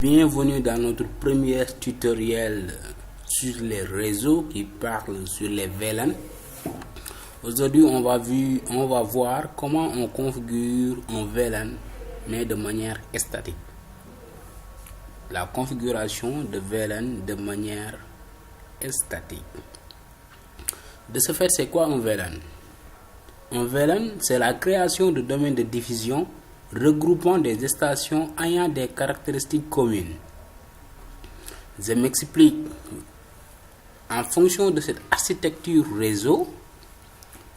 Bienvenue dans notre premier tutoriel sur les réseaux qui parle sur les VLAN. Aujourd'hui, on va voir comment on configure un VLAN mais de manière statique. La configuration de VLAN de manière statique. De ce fait, c'est quoi un VLAN? Un VLAN, c'est la création de domaines de diffusion regroupant des stations ayant des caractéristiques communes. Je m'explique. En fonction de cette architecture réseau,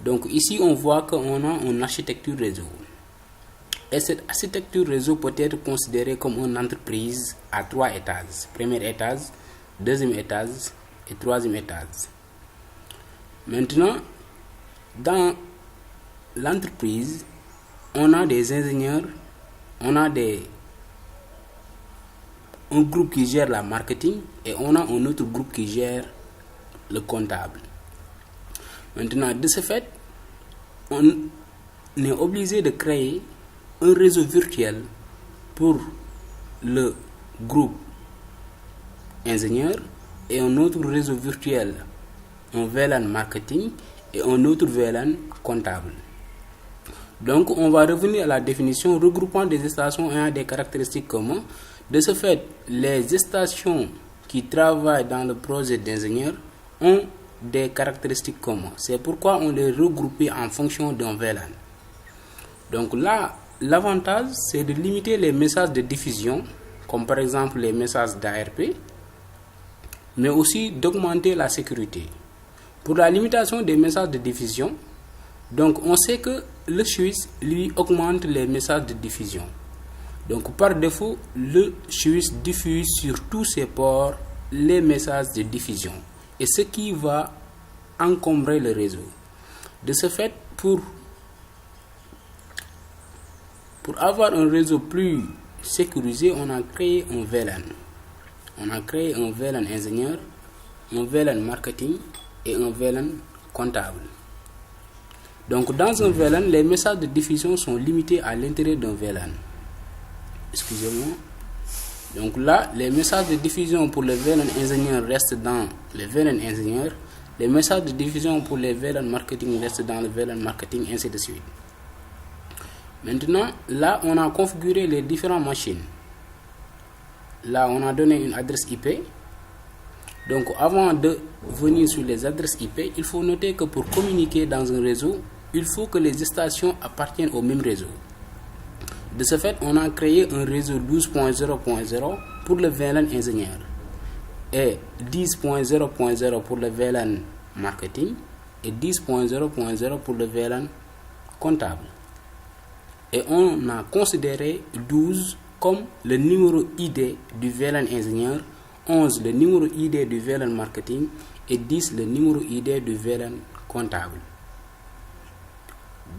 donc ici on voit qu'on a une architecture réseau. Et cette architecture réseau peut être considérée comme une entreprise à 3 étages. Premier étage, deuxième étage et troisième étage. Maintenant, dans l'entreprise, on a des ingénieurs, on a un groupe qui gère la marketing et on a un autre groupe qui gère le comptable. Maintenant, de ce fait, on est obligé de créer un réseau virtuel pour le groupe ingénieur et un autre réseau virtuel, un VLAN marketing et un autre VLAN comptable. Donc, on va revenir à la définition regroupant des stations ayant des caractéristiques communes. De ce fait, les stations qui travaillent dans le projet d'ingénieur ont des caractéristiques communes. C'est pourquoi on les regroupe en fonction d'un VLAN. Donc là, l'avantage, c'est de limiter les messages de diffusion, comme par exemple les messages d'ARP, mais aussi d'augmenter la sécurité. Pour la limitation des messages de diffusion, donc on sait que le switch lui augmente les messages de diffusion. Donc par défaut, le switch diffuse sur tous ses ports les messages de diffusion, et ce qui va encombrer le réseau. De ce fait, pour avoir un réseau plus sécurisé, on a créé un VLAN. On a créé un VLAN ingénieur, un VLAN marketing et un VLAN comptable. Donc dans un VLAN, les messages de diffusion sont limités à l'intérieur d'un VLAN. Excusez-moi. Donc là, les messages de diffusion pour le VLAN ingénieur restent dans le VLAN ingénieur. Les messages de diffusion pour les VLAN marketing restent dans le VLAN marketing, ainsi de suite. Maintenant, là, on a configuré les différentes machines. Là, on a donné une adresse IP. Donc avant de venir sur les adresses IP, il faut noter que pour communiquer dans un réseau, il faut que les stations appartiennent au même réseau. De ce fait, on a créé un réseau 12.0.0 pour le VLAN ingénieur et 10.0.0 pour le VLAN marketing et 10.0.0 pour le VLAN comptable. Et on a considéré 12 comme le numéro ID du VLAN ingénieur, 11 le numéro ID du VLAN marketing et 10 le numéro ID du VLAN comptable.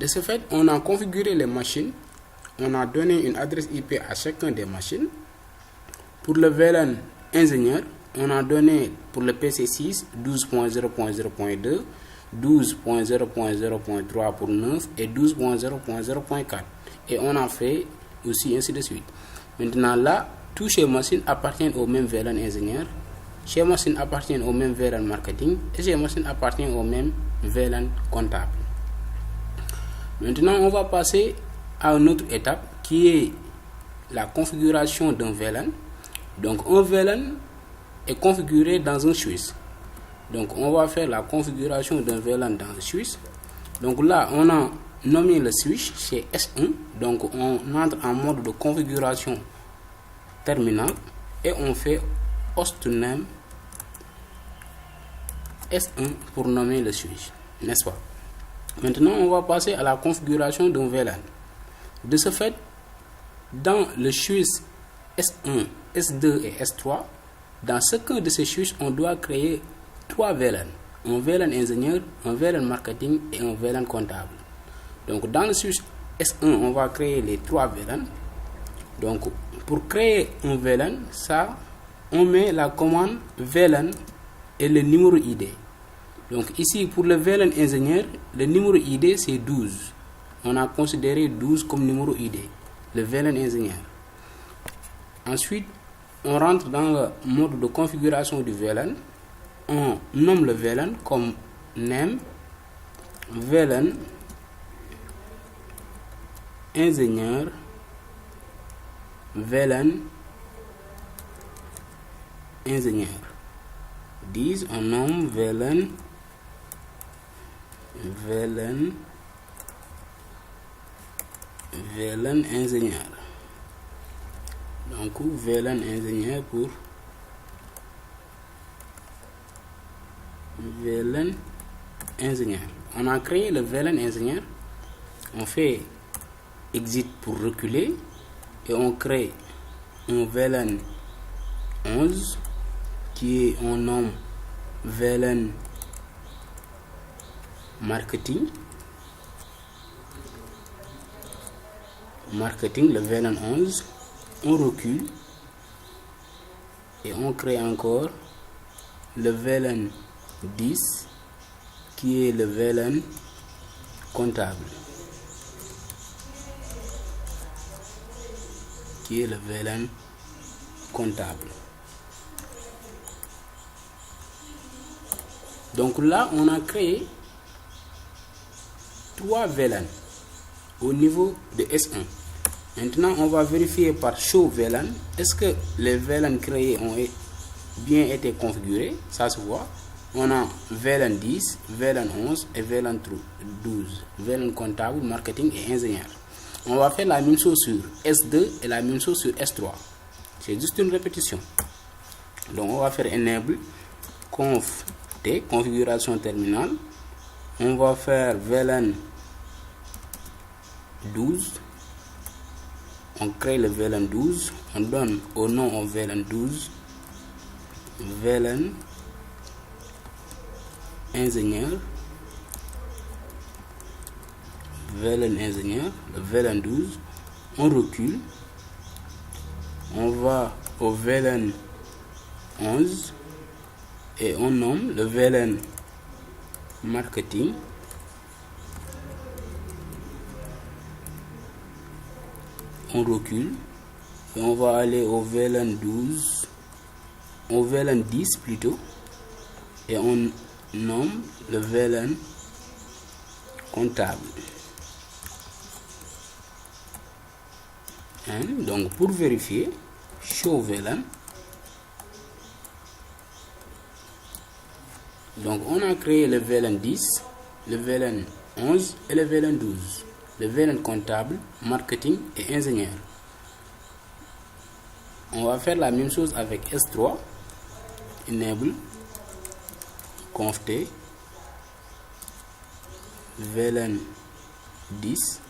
De ce fait, on a configuré les machines, on a donné une adresse IP à chacun des machines. Pour le VLAN ingénieur, on a donné pour le PC6 12.0.0.2, 12.0.0.3 pour 9 et 12.0.0.4. Et on a fait aussi ainsi de suite. Maintenant là, toutes ces machines appartiennent au même VLAN ingénieur, ces machines appartiennent au même VLAN marketing et ces machines appartiennent au même VLAN comptable. Maintenant, on va passer à une autre étape qui est la configuration d'un VLAN. Donc, un VLAN est configuré dans un switch. Donc, on va faire la configuration d'un VLAN dans le switch. Donc là, on a nommé le switch, c'est S1. Donc, on entre en mode de configuration terminal et on fait hostname S1 pour nommer le switch, n'est-ce pas? Maintenant, on va passer à la configuration d'un VLAN. De ce fait, dans le switch S1, S2 et S3, dans chacun de ces switches, on doit créer 3 VLAN. Un VLAN ingénieur, un VLAN marketing et un VLAN comptable. Donc, dans le switch S1, on va créer les 3 VLAN. Donc, pour créer un VLAN, on met la commande VLAN et le numéro ID. Donc ici, pour le VLAN ingénieur, le numéro ID c'est 12. On a considéré 12 comme numéro ID, le VLAN ingénieur. Ensuite, on rentre dans le mode de configuration du VLAN. On nomme le VLAN comme name VLAN ingénieur VLAN ingénieur. 10 on nomme VLAN ingénieur. Donc VLAN ingénieur pour VLAN ingénieur. On a créé le VLAN ingénieur. On fait exit pour reculer et on crée un VLAN 11 qui est, on nomme VLAN marketing, le VLAN 11. On recule et on crée encore le VLAN 10 qui est le VLAN comptable, Donc là, on a créé 3 VLAN au niveau de S1. Maintenant, on va vérifier par show VLAN. Est-ce que les VLAN créés ont bien été configurés? Ça se voit. On a VLAN 10, VLAN 11 et VLAN 12. VLAN comptable, marketing et ingénieur. On va faire la même chose sur S2 et la même chose sur S3. C'est juste une répétition. Donc, on va faire enable conf T, configuration terminale. On va faire VLAN 12. On crée le VLAN 12, on donne au nom au VLAN 12 VLAN ingénieur, le VLAN 12. On recule, on va au VLAN 11 et on nomme le VLAN marketing. On recule et on va aller au VLAN 12, au VLAN 10 plutôt, et on nomme le VLAN comptable. Donc pour vérifier, show VLAN. Donc on a créé le VLAN 10, le VLAN 11 et le VLAN 12. Le VLAN comptable, marketing et ingénieur. On va faire la même chose avec S3. Enable conf T VLAN 10.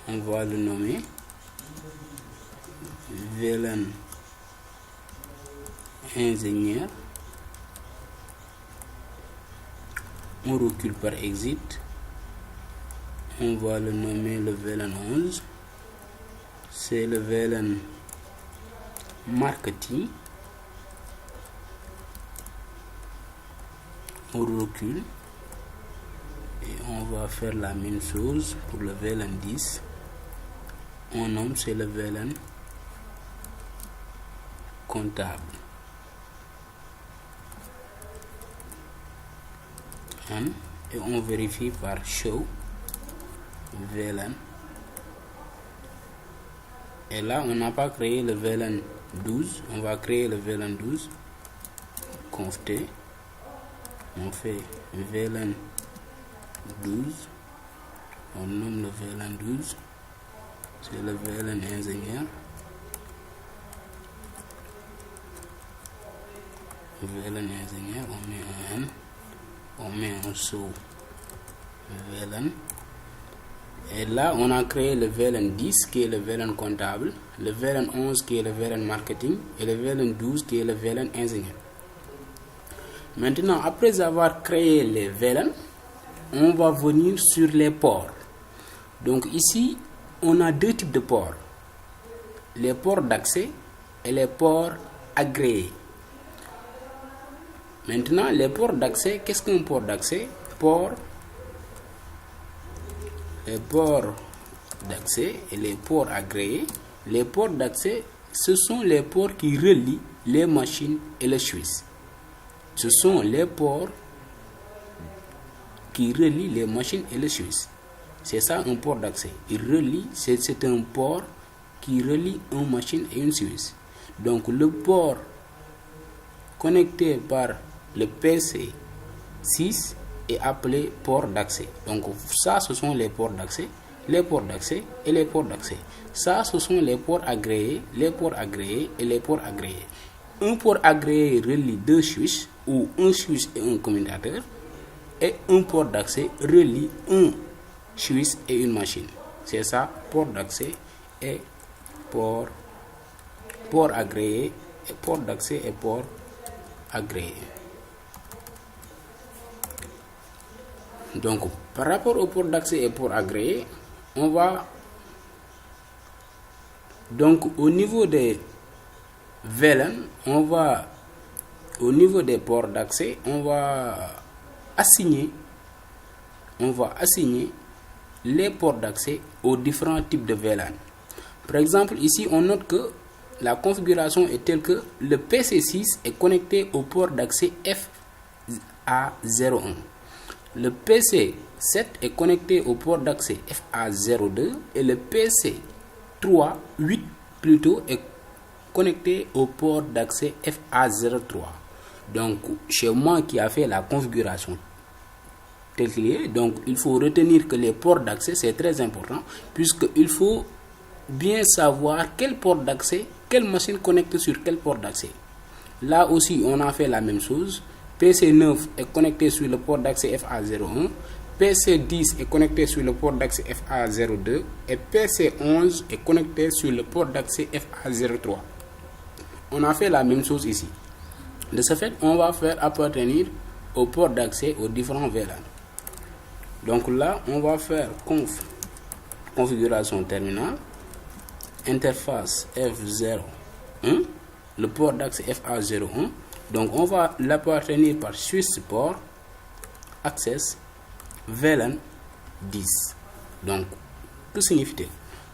On va le nommer VLAN ingénieur. On recule par exit. On va le nommer le VLAN 11. C'est le VLAN marketing. On recule et on va faire la même chose pour le VLAN 10. On nomme, c'est le VLAN comptable. Et on vérifie par show VLAN. Et là, on n'a pas créé le VLAN 12. On va créer le VLAN 12. Conf T. On fait VLAN 12. On nomme le VLAN 12. C'est le VLAN ingénieur. VLAN ingénieur, on met un N. On met un show VLAN. Et là, on a créé le VLAN 10 qui est le VLAN comptable, le VLAN 11 qui est le VLAN marketing et le VLAN 12 qui est le VLAN ingénieur. Maintenant, après avoir créé les VLAN, on va venir sur les ports. Donc ici, on a deux types de ports. Les ports d'accès et les ports agréés. Maintenant, les ports d'accès, qu'est-ce qu'un port d'accès? Les ports d'accès et les ports agréés. Les ports d'accès ce sont les ports qui relient les machines et le switch. Ce sont les ports qui relient les machines et le switch. C'est ça un port d'accès. C'est un port qui relie une machine et une switch. Donc le port connecté par le PC6 est appelé port d'accès. Donc ça, ce sont les ports d'accès, les ports d'accès et les ports d'accès. Ça, ce sont les ports agréés, les ports agréés et les ports agréés. Un port agréé relie deux switches ou un switch et un commutateur, et un port d'accès relie un switch et une machine. C'est ça, port d'accès et port agréé, et port d'accès et port agréé. Donc par rapport au port d'accès et port agréé, on va donc au niveau des VLAN, au niveau des ports d'accès, on va assigner les ports d'accès aux différents types de VLAN. Par exemple, ici on note que la configuration est telle que le PC6 est connecté au port d'accès FA01. Le PC7 est connecté au port d'accès FA02 et le PC8 plutôt est connecté au port d'accès FA03. Donc chez moi qui a fait la configuration telle qu'il est, donc il faut retenir que les ports d'accès c'est très important, puisqu'il faut bien savoir quel port d'accès, quelle machine connecte sur quel port d'accès. Là aussi on a fait la même chose. PC9 est connecté sur le port d'accès FA01, PC10 est connecté sur le port d'accès FA02 et PC11 est connecté sur le port d'accès FA03. On a fait la même chose ici. De ce fait, on va faire appartenir au port d'accès aux différents VLAN. Donc là, on va faire configuration terminale, interface F01, le port d'accès FA01. Donc on va l'appartenir par switch port access VLAN 10. Donc que signifie-t-il?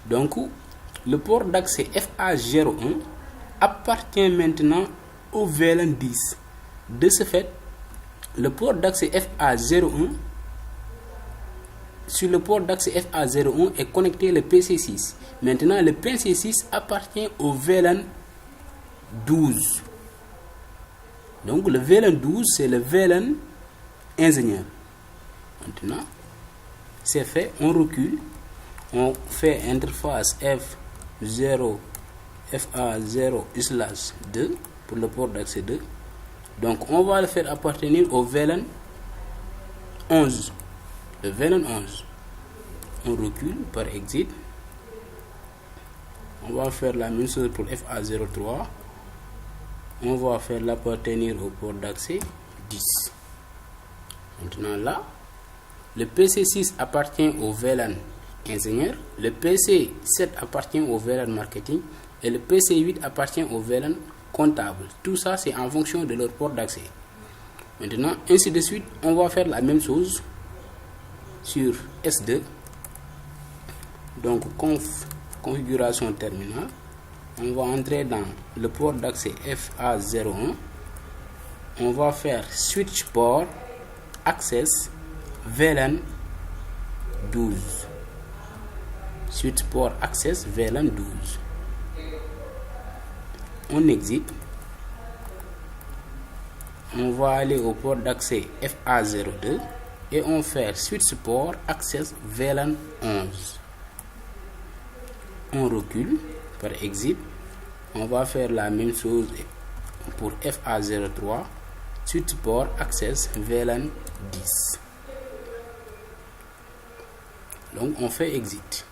Donc le port d'accès FA01 appartient maintenant au VLAN 10. De ce fait, le port d'accès FA01, sur le port d'accès FA01 est connecté le PC6. Maintenant, le PC6 appartient au VLAN 12. Donc, le VLAN 12, c'est le VLAN ingénieur. Maintenant, c'est fait, on recule, on fait interface F0, FA0/2 pour le port d'accès 2. Donc, on va le faire appartenir au VLAN 11. Le VLAN 11. On recule par exit. On va faire la même chose pour FA03. On va faire l'appartenir au port d'accès 10. Maintenant là, le PC6 appartient au VLAN ingénieur, le PC7 appartient au VLAN marketing et le PC8 appartient au VLAN comptable. Tout ça, c'est en fonction de leur port d'accès. Maintenant, ainsi de suite, on va faire la même chose sur S2. Donc, configuration terminale. On va entrer dans le port d'accès FA01. On va faire switch port access VLAN 12. Switch port access VLAN 12. On exit. On va aller au port d'accès FA02 et on fait switch port access VLAN 11. On recule par exit. On va faire la même chose pour FA03, switch port access VLAN 10. Donc on fait exit.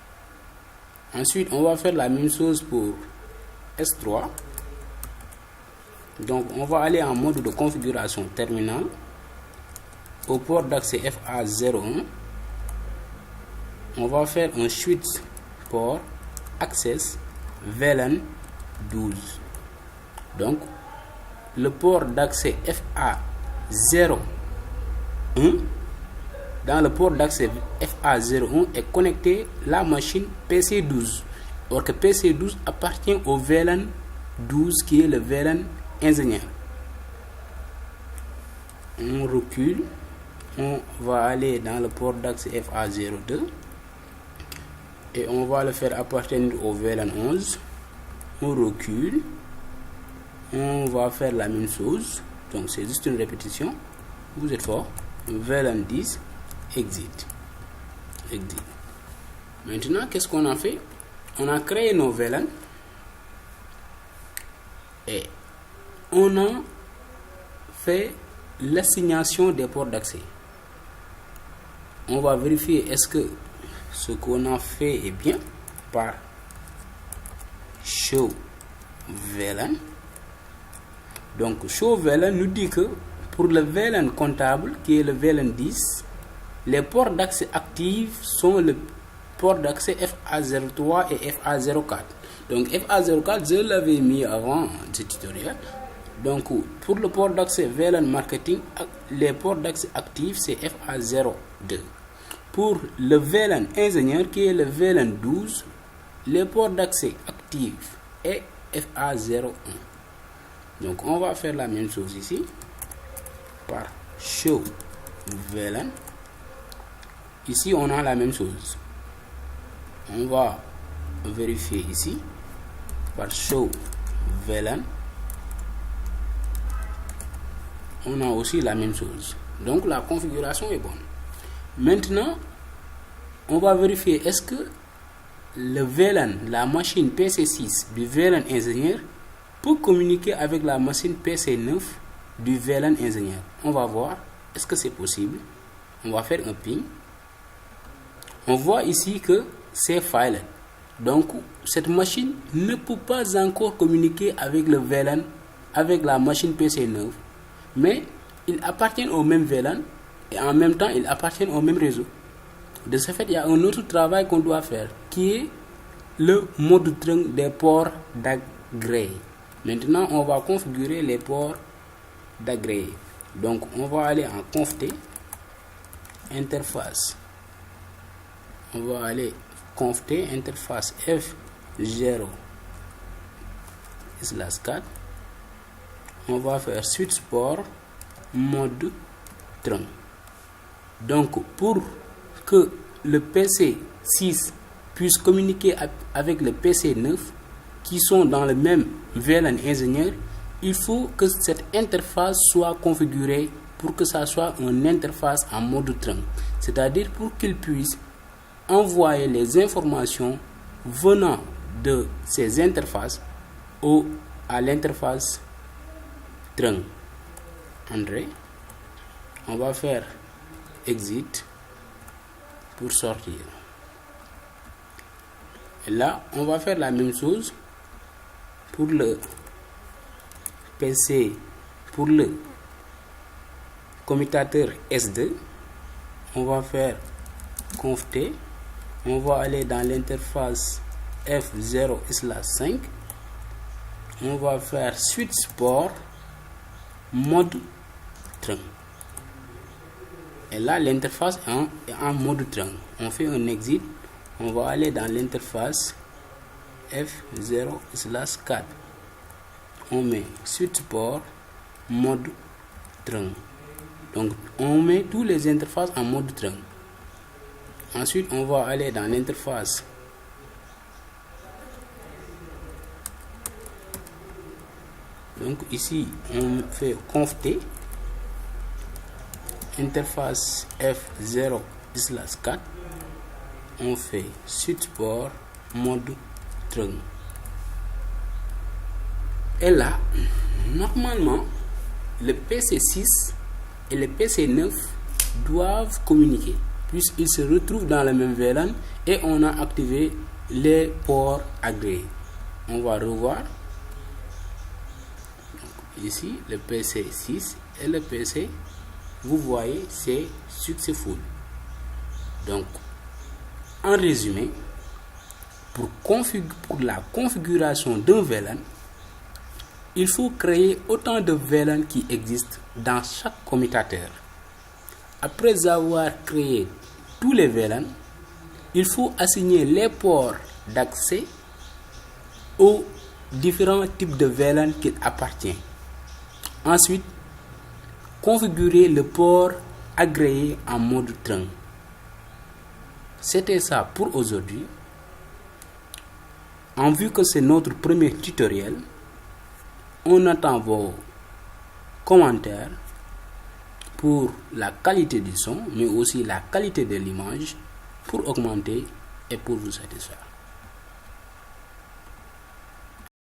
Ensuite, on va faire la même chose pour S3. Donc on va aller en mode de configuration terminale. Au port d'accès FA01, on va faire un switch port access VLAN 12. Donc le port d'accès FA01, dans le port d'accès FA01 est connecté la machine PC12 Or que PC12 appartient au VLAN 12 qui est le VLAN ingénieur. On recule, on va aller dans le port d'accès FA02 et on va le faire appartenir au VLAN 11. On recule, on va faire la même chose, donc c'est juste une répétition. Vous êtes fort. VLAN 10, exit. Maintenant, qu'est-ce qu'on a fait? On a créé nos VLAN et on a fait l'assignation des ports d'accès. On va vérifier est-ce que ce qu'on a fait est bien par show VLAN. Donc show VLAN nous dit que pour le VLAN comptable qui est le VLAN 10, les ports d'accès actifs sont le port d'accès FA03 et FA04. Donc FA04 je l'avais mis avant ce tutoriel. Donc pour le port d'accès VLAN marketing, les ports d'accès actifs c'est FA02. Pour le VLAN ingénieur qui est le VLAN 12, les ports d'accès actifs est FA01. Donc on va faire la même chose ici par show VLAN. Ici on a la même chose. On va vérifier ici par show VLAN. On a aussi la même chose. Donc la configuration est bonne. Maintenant, on va vérifier est-ce que le VLAN, la machine PC6 du VLAN ingénieur peut communiquer avec la machine PC9 du VLAN ingénieur. On va voir est-ce que c'est possible. On va faire un ping. On voit ici que c'est failed. Donc cette machine ne peut pas encore communiquer avec le VLAN, avec la machine PC9, mais ils appartiennent au même VLAN et en même temps ils appartiennent au même réseau. De ce fait, il y a un autre travail qu'on doit faire qui est le mode trunk des ports d'agréé. Maintenant, on va configurer les ports d'agréé. Donc, on va aller en conft interface. On va aller conft interface F0/4. On va faire switch port mode trunk. Donc, pour que le PC6 puisse communiquer avec le PC9 qui sont dans le même VLAN ingénieur, il faut que cette interface soit configurée pour que ça soit une interface en mode trunk, c'est-à-dire pour qu'il puisse envoyer les informations venant de ces interfaces à l'interface trunk. André, on va faire exit pour sortir. Et là, on va faire la même chose pour le PC, pour le commutateur S2. On va faire conft. On va aller dans l'interface F0/5. On va faire switch port mode trunk. Et là, l'interface est en mode trunk. On fait un exit. On va aller dans l'interface F0/4. On met switch port mode trunk. Donc, on met tous les interfaces en mode trunk. Ensuite, on va aller dans l'interface donc ici on fait conft interface F0/4. On fait switch port mode trunk. Et là, normalement, le PC6 et le PC9 doivent communiquer puisqu'ils se retrouvent dans le même VLAN et on a activé les ports agréés. On va revoir. Donc, ici, le PC6 et le PC, vous voyez, c'est successful. Donc, en résumé, pour la configuration d'un VLAN, il faut créer autant de VLAN qui existent dans chaque commutateur. Après avoir créé tous les VLAN, il faut assigner les ports d'accès aux différents types de VLAN qu'il appartient. Ensuite, configurer le port agréé en mode trunk. C'était ça pour aujourd'hui. En vue que c'est notre premier tutoriel, on attend vos commentaires pour la qualité du son, mais aussi la qualité de l'image pour augmenter et pour vous satisfaire.